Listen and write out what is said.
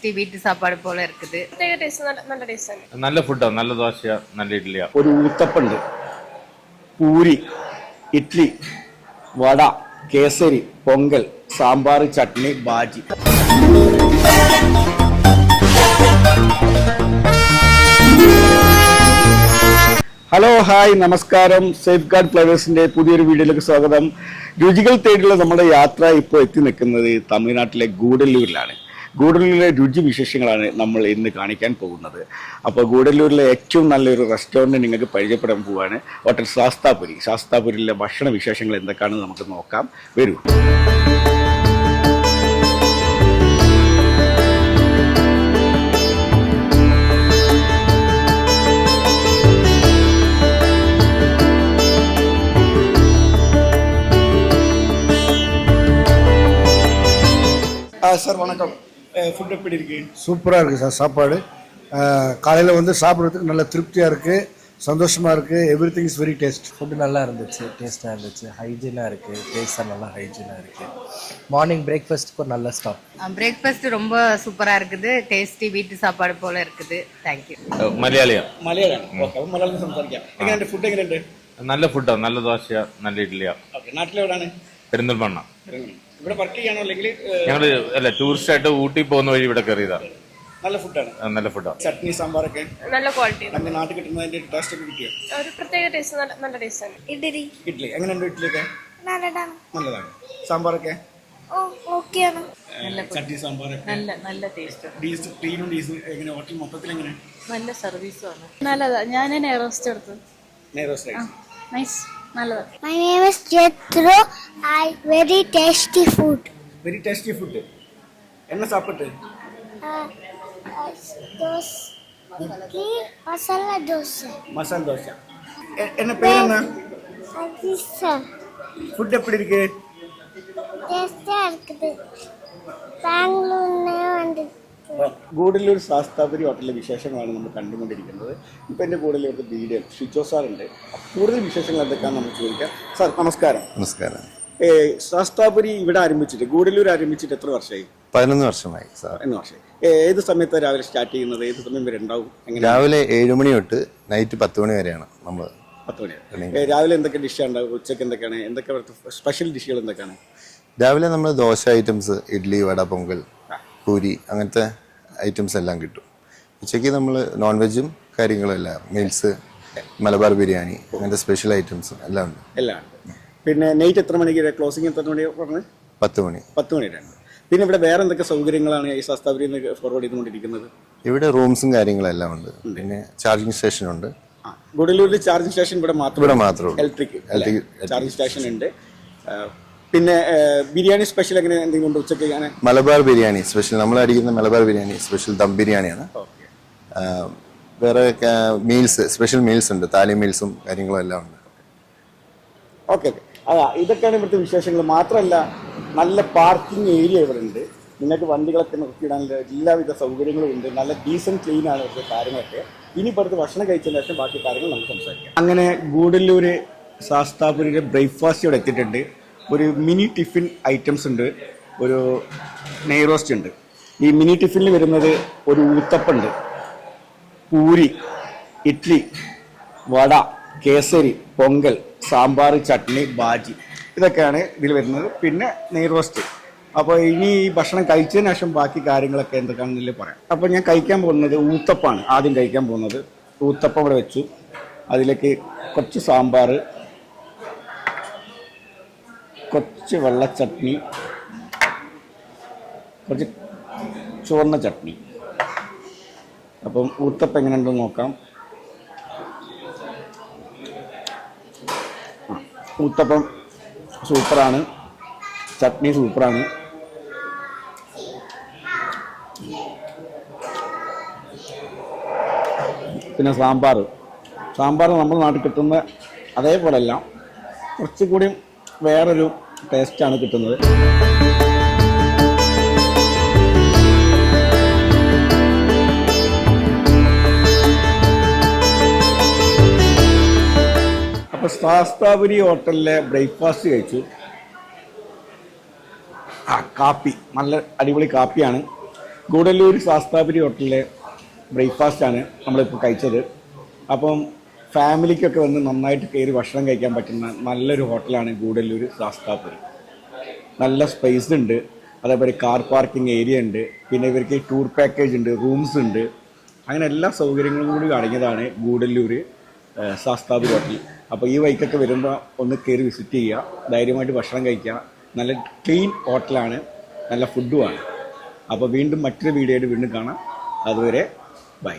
Tasty വീട്ടു സാപ്പാട് പോലെ இருக்குது. നല്ല ഫുഡാ, നല്ല ദോശ, നല്ല ഇഡ്ഡലിയാ. ഒരു ഊത്തപ്പുണ്ട്, പൂരി, ഇഡ്ഡലി, വട, കേസരി, പൊങ്കൽ, സാമ്പാർ, ചട്നി, ബാജി. ഹലോ, ഹായ്, നമസ്കാരം. സേഫ് ഗാർഡ് ഫ്ലവേഴ്സിന്റെ പുതിയൊരു വീഡിയോയിലേക്ക് സ്വാഗതം. രുചികൾ തേടിയുള്ള നമ്മുടെ യാത്ര ഇപ്പോൾ എത്തി നിൽക്കുന്നത് തമിഴ്നാട്ടിലെ ഗൂഡല്ലൂരിലാണ്. ഗൂഡല്ലൂരിലെ രുചി വിശേഷങ്ങളാണ് നമ്മൾ ഇന്ന് കാണിക്കാൻ പോകുന്നത്. അപ്പോൾ ഗൂഡല്ലൂരിലെ ഏറ്റവും നല്ലൊരു റെസ്റ്റോറൻറ്റ് നിങ്ങൾക്ക് പരിചയപ്പെടാൻ പോവുകയാണ്. ഹോട്ടൽ ശാസ്താപുരി. ശാസ്താപുരിയിലെ ഭക്ഷണ വിശേഷങ്ങൾ എന്തൊക്കെയാണെന്ന് നമുക്ക് നോക്കാം. വരൂ. சார் வணக்கம். ஃபுட் எப்படி இருக்கு? சூப்பராக இருக்குது சார். சாப்பாடு காலையில் வந்து சாப்பிட்றதுக்கு நல்ல திருப்தியாக இருக்குது, சந்தோஷமாக இருக்குது. Every thing is very taste. Food நல்லா இருந்துச்சு, டேஸ்ட்டாக இருந்துச்சு, ஹைஜீனாக இருக்குது, டேஸ்ட்டாக நல்லா ஹைஜீனாக இருக்குது. மார்னிங் பிரேக்ஃபாஸ்ட்டுக்கு ஒரு நல்ல ஸ்டாப். பிரேக்ஃபாஸ்ட் ரொம்ப சூப்பராக இருக்குது, டேஸ்டி வீட்டு சாப்பாடு போல இருக்குது. താങ്ക്യൂ. മലയാളം. ഓക്കെ, മലയാളം സംസാരിക്കാം. എങ്ങനെയുണ്ട് ഫുഡ്? എങ്ങനെയുണ്ട്? നല്ല ഫുഡാ, നല്ല ദോശ, നല്ല ഇഡ്ഡലിയാ. ഓക്കെ, നാട്ടിലെവിടാണ്? പെരിന്തൽമണ്ണ. ഇവിടെ വർക്ക് ചെയ്യാനോ അല്ലെങ്കിൽ ഞങ്ങള് അല്ല, ടൂറിസ്റ്റ് ആയിട്ട് ഊട്ടി പോകുന്ന വഴി ഇവിടെ കയറിയതാ. നല്ല ഫുഡാണ്. നല്ല ഫുഡാ. ചട്നി, സാമ്പാറൊക്കെ നല്ല ക്വാളിറ്റി. നമ്മുടെ നാട്ടിൽ കിട്ടുന്നതിന്റെ ടേസ്റ്റ് ഒക്കെ കിട്ടിയോ? ഒരു പ്രത്യേക ടേസ്റ്റ്, നല്ല ടേസ്റ്റ് ആണ്. ഇഡ്ഡലി എങ്ങനെയുണ്ട്? ഇഡ്ഡലിയൊക്കെ നല്ലതാണ്. സാമ്പാറൊക്കെ ഓക്കെയാണ്. ചട്നി, സാമ്പാറൊക്കെ നല്ല ടേസ്റ്റ്. ടീനും ഡീസും എങ്ങനെ? ഹോട്ടൽ മൊത്തത്തിൽ എങ്ങനെ? നല്ല സർവീസും ആണ്. നല്ലതാ. ഞാൻ നെയ്റോസ്റ്റ് എടുത്തു. നെയ്റോസ്റ്റ് നൈസ്, നല്ലതാ. My name is Jethro. Very tasty food. Very tasty food. என்ன சாப்பிட்டு? Masala dosa. மசாலா தோசை. என்ன பேர் என்ன? Adisa. ஃபுட் எப்படி இருக்கு? Tasty இருக்குது. ബാംഗ്ലൂരിനെ വന്നിട്ട് ഗൂഡല്ലൂർ ശാസ്താപുരി ഹോട്ടലിലെ വിശേഷങ്ങളാണ് നമ്മൾ കണ്ടുകൊണ്ടിരിക്കുന്നത്. ഇപ്പം എൻ്റെ കൂടെ ഒരു വീഡിയോ ഷിജോ സാറുണ്ട്. കൂടുതൽ വിശേഷങ്ങൾ എന്തൊക്കെയാണെന്ന് നമുക്ക് ചോദിക്കാം. സാർ നമസ്കാരം. നമസ്കാരം. ശാസ്താപുരി ഇവിടെ ആരംഭിച്ചിട്ട്, ഗൂഡല്ലൂർ ആരംഭിച്ചിട്ട് എത്ര വർഷമായി? 11 വർഷമായി സാർ. 11 വർഷമായി. ഏത് സമയത്താണ് രാവിലെ സ്റ്റാർട്ട് ചെയ്യുന്നത്? ഏത് സമയം വരെ ഉണ്ടാവും? രാവിലെ 7 മണി തൊട്ട് നൈറ്റ് 10 മണി വരെയാണ് നമ്മൾ. 10 മണി. രാവിലെ എന്തൊക്കെ ഡിഷാണ് ഉണ്ടാവും? ഉച്ചയ്ക്ക് എന്തൊക്കെയാണ്? എന്തൊക്കെ സ്പെഷ്യൽ ഡിഷുകൾ എന്തൊക്കെയാണ്? രാവിലെ നമ്മൾ ദോശ ഐറ്റംസ്, ഇഡ്ഡലി, വട, പൊങ്കൽ, പൂരി, അങ്ങനത്തെ ഐറ്റംസ് എല്ലാം കിട്ടും. ഉച്ചയ്ക്ക് നമ്മൾ നോൺ വെജും കാര്യങ്ങളും എല്ലാം, മീൽസ്, മലബാർ ബിരിയാണി, അങ്ങനത്തെ സ്പെഷ്യൽ ഐറ്റംസ് എല്ലാം ഉണ്ട്. എല്ലാം ഉണ്ട്. പിന്നെ നൈറ്റ് എത്ര മണിക്ക് ക്ലോസിങ്? എത്ര മണി പറഞ്ഞത്? 10 മണി. 10 മണി വരെയാണ്. പിന്നെ ഇവിടെ വേറെ എന്തൊക്കെ സൗകര്യങ്ങളാണ് ഈ ശാസ്താപുരിയിൽ നിന്ന് ഫോർവേഡ് ചെയ്തുകൊണ്ടിരിക്കുന്നത്? ഇവിടെ റൂംസും കാര്യങ്ങളെല്ലാം ഉണ്ട്. പിന്നെ ചാർജിങ് സ്റ്റേഷൻ ഉണ്ട്. ഗൂഡല്ലൂരിൽ ചാർജിങ് സ്റ്റേഷൻ ഇവിടെ മാത്രമേ ഇലക്ട്രിക് ചാർജിങ് സ്റ്റേഷൻ ഉണ്ട്. പിന്നെ ബിരിയാണി സ്പെഷ്യൽ എങ്ങനെ എന്തെങ്കിലും ഉണ്ട് ഉച്ചയ്ക്ക്? മലബാർ ബിരിയാണി സ്പെഷ്യൽ, നമ്മൾ അടിക്കുന്ന മലബാർ ബിരിയാണി സ്പെഷ്യൽ ദം ബിരിയാണിയാണ്. വേറെ മീൽസ്, സ്പെഷ്യൽ മീൽസ് ഉണ്ട്, താലി മീൽസും കാര്യങ്ങളും എല്ലാം ഉണ്ട്. Okay okay. ഇതൊക്കെയാണ് ഇവിടുത്തെ വിശേഷങ്ങൾ. മാത്രമല്ല നല്ല പാർക്കിംഗ് ഏരിയ ഇവിടെ ഉണ്ട്. നിങ്ങൾക്ക് വണ്ടികളൊക്കെ നിർത്തിയിടാനുള്ള എല്ലാവിധ സൗകര്യങ്ങളും ഉണ്ട്. നല്ല ഡീസൻറ്റ് ക്ലീൻ ആണ് ഇവിടുത്തെ കാര്യങ്ങളൊക്കെ. ഇനി ഇപ്പോഴത്തെ ഭക്ഷണം കഴിച്ചതിന് ശേഷം ബാക്കി കാര്യങ്ങൾ നമുക്ക് സംസാരിക്കാം. അങ്ങനെ ഗൂഡല്ലൂർ ശാസ്താപുരിയുടെ ബ്രേക്ക്ഫാസ്റ്റ് ഇവിടെ എത്തിയിട്ടുണ്ട്. ഒരു മിനി ടിഫിൻ ഐറ്റംസ് ഉണ്ട്, ഒരു നെയ്റോസ്റ്റ് ഉണ്ട്. ഈ മിനി ടിഫിനിൽ വരുന്നത് ഒരു ഊത്തപ്പുണ്ട്, പൂരി, ഇഡ്ഡലി, വട, കേസരി, പൊങ്കൽ, സാമ്പാർ, ചട്നി, ബാജി, ഇതൊക്കെയാണ് ഇതിൽ വരുന്നത്. പിന്നെ നെയ്റോസ്റ്റ്. അപ്പോൾ ഇനി ഈ ഭക്ഷണം കഴിച്ചതിന് ശേഷം ബാക്കി കാര്യങ്ങളൊക്കെ എന്തൊക്കെയാണെന്നില്ല പറയാം. അപ്പോൾ ഞാൻ കഴിക്കാൻ പോകുന്നത് ഊത്തപ്പാണ്. ആദ്യം കഴിക്കാൻ പോകുന്നത് ഊത്തപ്പം ഇവിടെ വെച്ചു. അതിലേക്ക് കുറച്ച് സാമ്പാർ, കുറച്ച് വെള്ള ചട്നി, കുറച്ച് ചുവന്ന ചട്നി. അപ്പം ഊത്തപ്പം എങ്ങനെയുണ്ടെന്ന് നോക്കാം. ഊത്തപ്പം സൂപ്പറാണ്, ചട്നി സൂപ്പറാണ്. പിന്നെ സാമ്പാർ നമ്മുടെ നാട്ടിൽ കിട്ടുന്ന അതേപോലെയല്ല, കുറച്ചുകൂടി വേറൊരു ടേസ്റ്റാണ് കിട്ടുന്നത്. അപ്പോൾ ശാസ്താപുരി ഹോട്ടലിലെ ബ്രേക്ക്ഫാസ്റ്റ് കഴിച്ചു. കാപ്പി, നല്ല അടിപൊളി കാപ്പിയാണ്. ഗൂഡല്ലൂർ ശാസ്താപുരി ഹോട്ടലിലെ ബ്രേക്ക്ഫാസ്റ്റാണ് നമ്മളിപ്പോൾ കഴിച്ചത്. അപ്പം ഫാമിലിക്കൊക്കെ വന്ന് നന്നായിട്ട് കയറി ഭക്ഷണം കഴിക്കാൻ പറ്റുന്ന നല്ലൊരു ഹോട്ടലാണ് ഗൂഡല്ലൂർ ശാസ്താപുരി. നല്ല സ്പേസ് ഉണ്ട്, അതേപോലെ കാർ പാർക്കിംഗ് ഏരിയ ഉണ്ട്, പിന്നെ ഇവർക്ക് ടൂർ പാക്കേജ് ഉണ്ട്, റൂംസ് ഉണ്ട്, അങ്ങനെ എല്ലാ സൗകര്യങ്ങളും കൂടി അടങ്ങിയതാണ് ഗൂഡല്ലൂർ ശാസ്താപുരി ഹോട്ടൽ. അപ്പോൾ ഈ വൈക്കൊക്കെ വരുമ്പോൾ ഒന്ന് കയറി വിസിറ്റ് ചെയ്യുക, ധൈര്യമായിട്ട് ഭക്ഷണം കഴിക്കുക. നല്ല ക്ലീൻ ഹോട്ടലാണ്, നല്ല ഫുഡുമാണ്. അപ്പോൾ വീണ്ടും മറ്റൊരു വീഡിയോയിൽ വീണ്ടും കാണാം. അതുവരെ ബൈ.